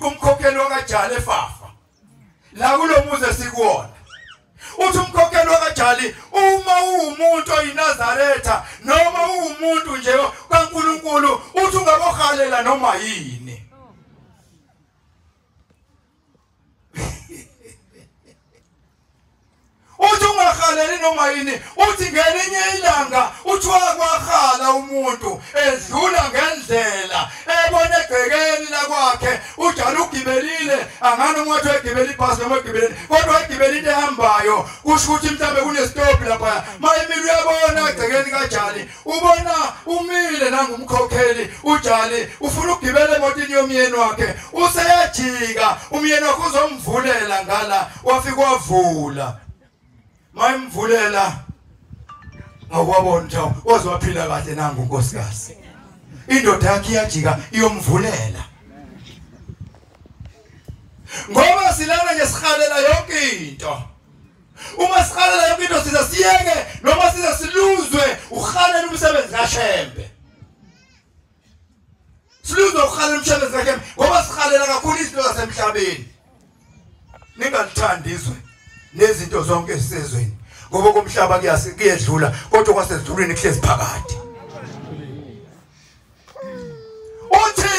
umkhokheli wakaJali eFafa la kulomuze sikuwona uthi umkhokheli wakaJali uma umuntu oyinazaretha noma umuntu nje kaNkuluNkulu uthi ungabohalela noma yini uthi ungahaleli noma yini uthi ngelinye ilanga uthi wakwahala umuntu edlula ngendlela ebona egcekeni la kwakhe uJali ugibelile angani umuntu egibela ibhasi noma egibelile kodwa egibela into ehambayo kusho ukuthi mhlambe kune stop lapha mayimile uyabona egcekeni kaJali ubona umile nangumkhokheli uJali ufuna ukugibela emotini yomyeni wakhe useyajika umyeni wakhe uzomvulela ngala wafika wavula mayimvulela ngokwabona nje wazophila kahle nangu unkosikazi indoda yakhe iyajika iyomvulela ngoba silana nje sihalela yonke into uma sihalela yonke into siza siyeke noma siza siluzwe uhalela umsebenzi kaShembe siluzwe uhalela umsebenzi kaShembe ngoba sihalela kakhulu izinto zasemhlabeni ningalithandi izwe nezinto zonke esizweni ngoba komhlaba kuyedlula kodwa kwasezulwini kuhlezi phakathi uthi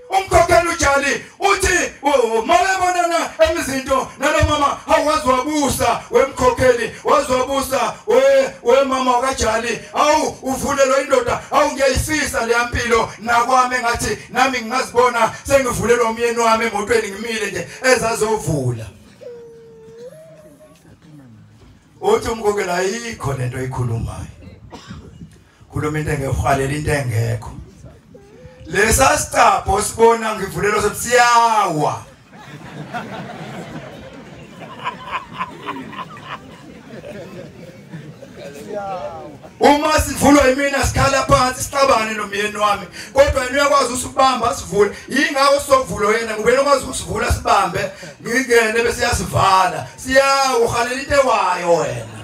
umkhokheli uJali uthi mawebonana emizinto nalomama awazi wabusa wemkhokheli waziwabusa we mama wakaJali awu uvulelwa indoda awu ngiyayifisa le yampilo nakwami ngathi nami ngingazibona sengivulelwa umyeni wami emotweni ngimile nje ezazovula uthi umkhokheli ayikho lento ayikhulumayo khuluma into engehalela into engekho lesa stapho sibona ngivulelo sokusiyawa uma sivulwa yimina sikhala phansi sixabane nomyeni wami kodwa yena uyakwazi usibamba sivule yingakho sovulo yena ngubeni okwazi usivula sibambe ngingene bese yasivala siyawa uhalela into ewayo wena